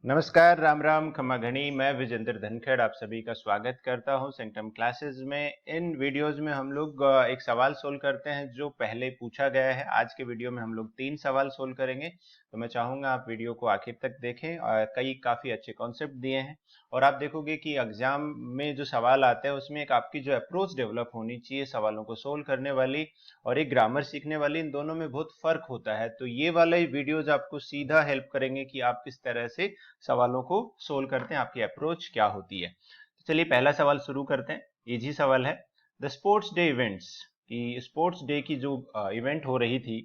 नमस्कार, राम राम, खमा घनी। मैं विजेंद्र धनखड़ आप सभी का स्वागत करता हूं सेंटम क्लासेस में। इन वीडियोस में हम लोग एक सवाल सोल्व करते हैं जो पहले पूछा गया है। आज के वीडियो में हम लोग 3 सवाल सोल्व करेंगे, तो मैं चाहूंगा आप वीडियो को आखिर तक देखें। कई काफी अच्छे कॉन्सेप्ट दिए हैं और आप देखोगे कि एग्जाम में जो सवाल आते हैं उसमें एक आपकी जो अप्रोच डेवलप होनी चाहिए सवालों को सोल्व करने वाली और एक ग्रामर सीखने वाली, इन दोनों में बहुत फर्क होता है। तो ये वाले वीडियोज आपको सीधा हेल्प करेंगे कि आप किस तरह से सवालों को सोल्व करते हैं, आपकी अप्रोच क्या होती है। तो चलिए पहला सवाल शुरू करते हैं। इजी सवाल है। द स्पोर्ट्स डे इवेंट्स, कि स्पोर्ट्स डे की जो इवेंट हो रही थी,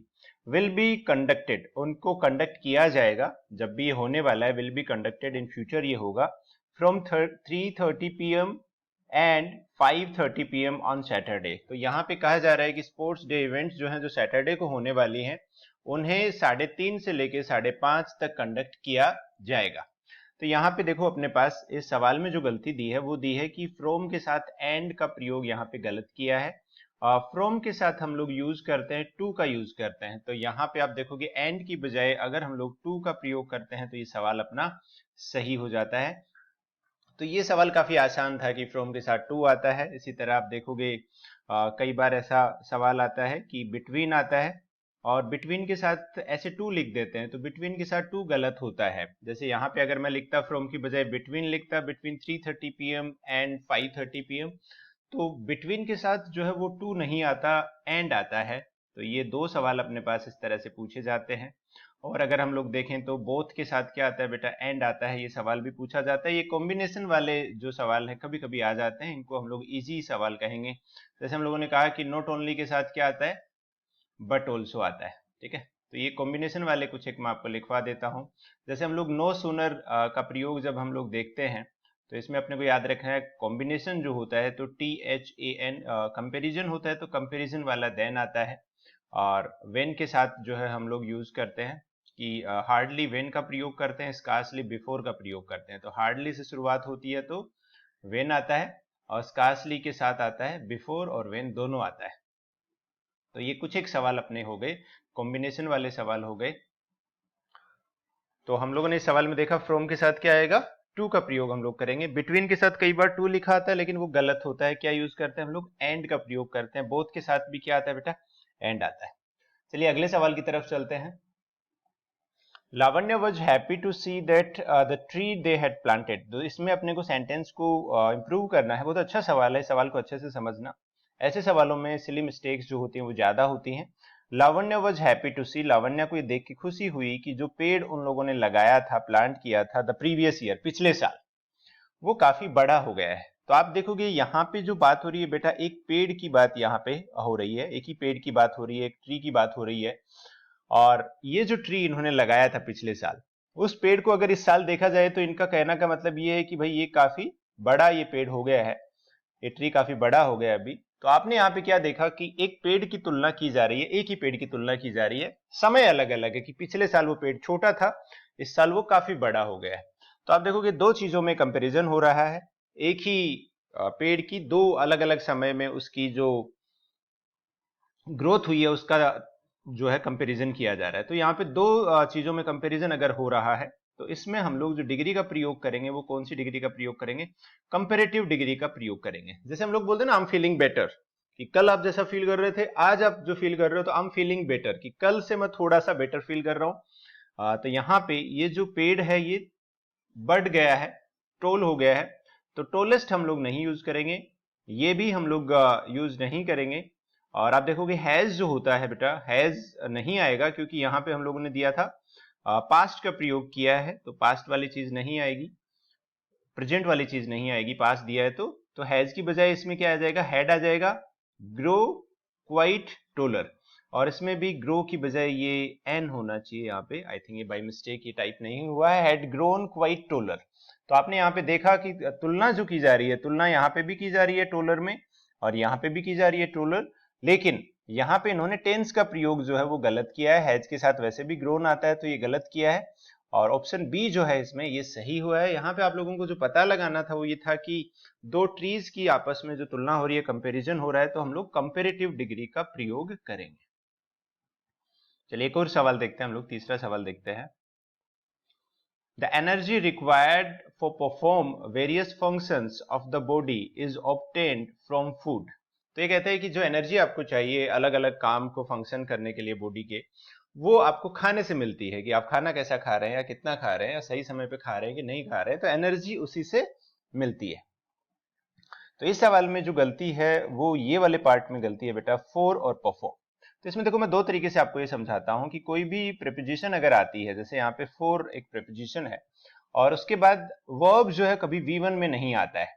विल बी कंडक्टेड, उनको कंडक्ट किया जाएगा। जब भी ये होने वाला है, will be conducted in future ये होगा, from 3:30 PM and 5:30 PM on Saturday. तो यहाँ पे कहा जा रहा है कि स्पोर्ट्स डे इवेंट्स जो हैं, जो सैटरडे को होने वाली हैं, उन्हें 3:30 से लेके 5:30 तक कंडक्ट किया जाएगा। तो यहाँ पे देखो, अपने पास इस सवाल में जो गलती दी है वो दी है कि फ्रॉम के साथ एंड का प्रयोग यहाँ पे गलत किया है। फ्रॉम के साथ हम लोग यूज करते हैं, टू का यूज करते हैं। तो यहाँ पे आप देखोगे एंड की बजाय अगर हम लोग टू का प्रयोग करते हैं तो ये सवाल अपना सही हो जाता है। तो ये सवाल काफी आसान था कि फ्रॉम के साथ टू आता है। इसी तरह आप देखोगे कई बार ऐसा सवाल आता है कि बिटवीन आता है और बिटवीन के साथ ऐसे टू लिख देते हैं, तो बिटवीन के साथ टू गलत होता है। जैसे यहाँ पे अगर मैं लिखता फ्रॉम की बजाय बिटवीन लिखता, बिटवीन 3:30 PM एंड 5:30 PM, तो बिटवीन के साथ जो है वो टू नहीं आता, एंड आता है। तो ये दो सवाल अपने पास इस तरह से पूछे जाते हैं। और अगर हम लोग देखें तो बोथ के साथ क्या आता है बेटा, एंड आता है। ये सवाल भी पूछा जाता है। ये कॉम्बिनेशन वाले जो सवाल है कभी कभी आ जाते हैं, इनको हम लोग इजी सवाल कहेंगे। जैसे हम लोगों ने कहा कि नॉट ओनली के साथ क्या आता है, बट ऑल्सो आता है। ठीक है, तो ये कॉम्बिनेशन वाले कुछ एक मैं आपको लिखवा देता हूँ। जैसे हम लोग नो सूनर का प्रयोग जब हम लोग देखते हैं, तो इसमें अपने को याद रखना है कॉम्बिनेशन जो होता है तो THAN, कंपेरिजन होता है तो कंपेरिजन वाला देन आता है। और वेन के साथ जो है हम लोग यूज करते हैं कि हार्डली वेन का प्रयोग करते हैं, स्कार्सली बिफोर का प्रयोग करते हैं। तो हार्डली से शुरुआत होती है तो वेन आता है, और स्कार्सली के साथ आता है बिफोर, और वेन दोनों आता है। तो ये कुछ एक सवाल अपने हो गए, कॉम्बिनेशन वाले सवाल हो गए। तो हम लोगों ने इस सवाल में देखा फ्रॉम के साथ क्या आएगा, टू का प्रयोग हम लोग करेंगे। बिटवीन के साथ कई बार टू लिखा आता है लेकिन वो गलत होता है। क्या यूज करते हैं हम लोग, एंड का प्रयोग करते हैं। बोथ के साथ भी क्या आता है बेटा, एंड आता है। चलिए अगले सवाल की तरफ चलते हैं। Lavanya was happy to see that the tree they had planted. तो इसमें अपने को सेंटेंस को इंप्रूव करना है। बहुत अच्छा सवाल है, सवाल को अच्छे से समझना। ऐसे सवालों में सिली मिस्टेक्स जो होती हैं वो ज्यादा होती हैं। लावण्य वॉज हैप्पी टू सी, लावण्य को ये देख के खुशी हुई कि जो पेड़ उन लोगों ने लगाया था, प्लांट किया था द प्रीवियस ईयर, पिछले साल, वो काफी बड़ा हो गया है। तो आप देखोगे यहाँ पे जो बात हो रही है बेटा, एक पेड़ की बात यहाँ पे हो रही है, एक ही पेड़ की बात हो रही है, एक ट्री की बात हो रही है। और ये जो ट्री इन्होंने लगाया था पिछले साल, उस पेड़ को अगर इस साल देखा जाए तो इनका कहना का मतलब ये है कि भाई ये काफी बड़ा ये पेड़ हो गया है, ये ट्री काफी बड़ा हो गया अभी। तो आपने यहाँ पे क्या देखा कि एक पेड़ की तुलना की जा रही है, एक ही पेड़ की तुलना की जा रही है। समय अलग अलग है कि पिछले साल वो पेड़ छोटा था, इस साल वो काफी बड़ा हो गया है। तो आप देखोगे दो चीजों में कंपैरिजन हो रहा है। एक ही पेड़ की दो अलग अलग समय में उसकी जो ग्रोथ हुई है उसका जो है कंपैरिजन किया जा रहा है। तो यहाँ पे दो चीजों में कंपैरिजन अगर हो रहा है, तो इसमें हम लोग जो डिग्री का प्रयोग करेंगे वो कौन सी डिग्री का प्रयोग करेंगे, कंपैरेटिव डिग्री का प्रयोग करेंगे। जैसे हम लोग बोलते हैं ना, आई एम फीलिंग बेटर, कि कल आप जैसा फील कर रहे थे आज आप जो फील कर रहे हो, तो आई एम फीलिंग बेटर, कि कल से मैं थोड़ा सा बेटर फील कर रहा हूँ। तो यहाँ पे ये जो पेड़ है ये बढ़ गया है, टोल हो गया है। तो टोलेस्ट हम लोग नहीं यूज करेंगे, ये भी हम लोग यूज नहीं करेंगे। और आप देखोगे हैज जो होता है बेटा, हैज नहीं आएगा क्योंकि यहाँ पे हम लोगों ने दिया था पास्ट का प्रयोग किया है, तो पास्ट वाली चीज नहीं आएगी, प्रेजेंट वाली चीज नहीं आएगी, पास्ट दिया है तो हैज की बजाय इसमें क्या आ जाएगा, हैड आ जाएगा। ग्रो क्वाइट टोलर, और इसमें भी ग्रो की बजाय ये एन होना चाहिए यहाँ पे। आई थिंक ये बाय मिस्टेक ये टाइप नहीं हुआ है, हैड ग्रोन क्वाइट टोलर। तो आपने यहाँ पे देखा कि तुलना जो की जा रही है, तुलना यहाँ पे भी की जा रही है टोलर में, और यहाँ पे भी की जा रही है टोलर। लेकिन यहाँ पे इन्होंने टेंस का प्रयोग जो है वो गलत किया है। हैज के साथ वैसे भी ग्रोन आता है तो ये गलत किया है, और ऑप्शन बी जो है इसमें ये सही हुआ है। यहाँ पे आप लोगों को जो पता लगाना था वो ये था कि दो ट्रीज की आपस में जो तुलना हो रही है, कंपैरिजन हो रहा है, तो हम लोग कंपैरेटिव डिग्री का प्रयोग करेंगे। चलिए एक और सवाल देखते हैं हम लोग, तीसरा सवाल देखते हैं। The energy required for perform various functions of the body is obtained from food. तो ये कहते हैं कि जो एनर्जी आपको चाहिए अलग अलग काम को फंक्शन करने के लिए बॉडी के, वो आपको खाने से मिलती है, कि आप खाना कैसा खा रहे हैं या कितना खा रहे हैं या सही समय पे खा रहे हैं कि नहीं खा रहे हैं, तो एनर्जी उसी से मिलती है। तो इस सवाल में जो गलती है वो ये वाले पार्ट में गलती है बेटा, फॉर और परफॉर्म। तो इसमें देखो मैं दो तरीके से आपको ये समझाता हूं कि कोई भी प्रीपोजिशन अगर आती है, जैसे यहाँ पे फॉर एक प्रीपोजिशन है और उसके बाद वर्ब जो है कभी V1 में नहीं आता है।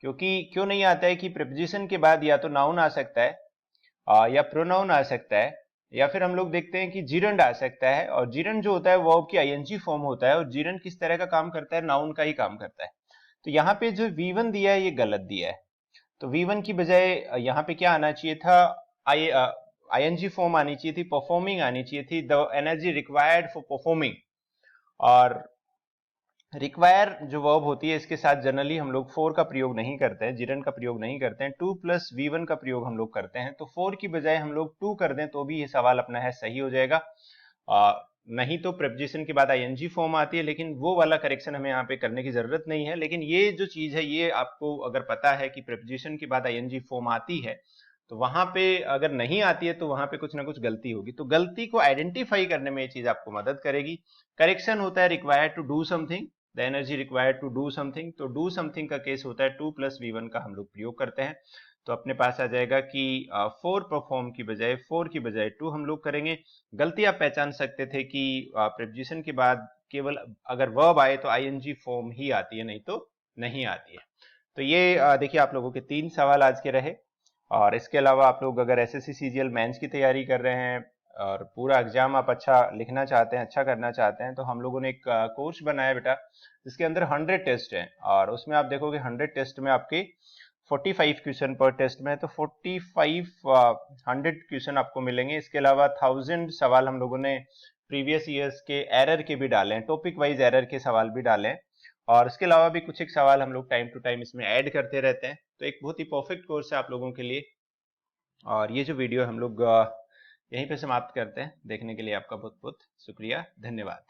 क्योंकि क्यों नहीं आता है कि प्रीपोजिशन के बाद या तो नाउन आ सकता है या प्रोनाउन आ सकता है, या फिर हम लोग देखते हैं कि जीरंड आ सकता है, और जीरंड जो होता है वर्ब की आईएनजी फॉर्म होता है, और जीरंड किस तरह का काम करता है, नाउन का ही काम करता है। तो यहाँ पे जो V1 दिया है ये गलत दिया है। तो V1 की बजाय यहाँ पे क्या आना चाहिए था, आईएनजी फॉर्म आनी चाहिए थी, परफॉर्मिंग आनी चाहिए थी, the energy required for performing. और रिक्वायर जो वर्ब होती है इसके साथ जनरली हम लोग फोर का प्रयोग नहीं करते हैं, जिरन का प्रयोग नहीं करते हैं, 2 प्लस V1 का प्रयोग हम लोग करते हैं। तो 4 की बजाय हम लोग 2 कर दें तो भी ये सवाल अपना है सही हो जाएगा। नहीं तो प्रेपोजिशन के बाद आईएनजी फॉर्म आती है, लेकिन वो वाला करेक्शन हमें यहाँ पे करने की जरूरत नहीं है। लेकिन ये जो चीज है ये आपको अगर पता है कि प्रेपोजिशन के बाद आईएनजी फॉर्म आती है, तो वहां पे अगर नहीं आती है तो वहां पे कुछ ना कुछ गलती होगी। तो गलती को आइडेंटिफाई करने में ये चीज आपको मदद करेगी। करेक्शन होता है required to do something, the energy required to do something. तो डू समथिंग का केस होता है 2 प्लस V1 का हम लोग प्रयोग करते हैं। तो अपने पास आ जाएगा कि 4 परफॉर्म की बजाय 4 की बजाय 2 हम लोग करेंगे। गलती आप पहचान सकते थे कि प्रीपोजिशन के बाद केवल अगर वर्ब आए तो आईएनजी फॉर्म ही आती है, नहीं तो नहीं आती है। तो ये देखिए आप लोगों के 3 सवाल आज के रहे। और इसके अलावा आप लोग अगर एसएससी सीजीएल मेंस की तैयारी कर रहे हैं और पूरा एग्जाम आप अच्छा लिखना चाहते हैं, अच्छा करना चाहते हैं, तो हम लोगों ने एक कोर्स बनाया बेटा जिसके अंदर 100 टेस्ट हैं। और उसमें आप देखोगे 100 टेस्ट में आपके 45 क्वेश्चन पर टेस्ट में है, तो 45 100 क्वेश्चन आपको मिलेंगे। इसके अलावा 1000 सवाल हम लोगों ने प्रीवियस ईयर्स के एरर के भी डाले हैं, टॉपिक वाइज एरर के सवाल भी डाले हैं। और इसके अलावा भी कुछ एक सवाल हम लोग टाइम टू टाइम इसमें ऐड करते रहते हैं। तो एक बहुत ही परफेक्ट कोर्स है आप लोगों के लिए। और ये जो वीडियो हम लोग यहीं पे समाप्त करते हैं। देखने के लिए आपका बहुत बहुत शुक्रिया, धन्यवाद।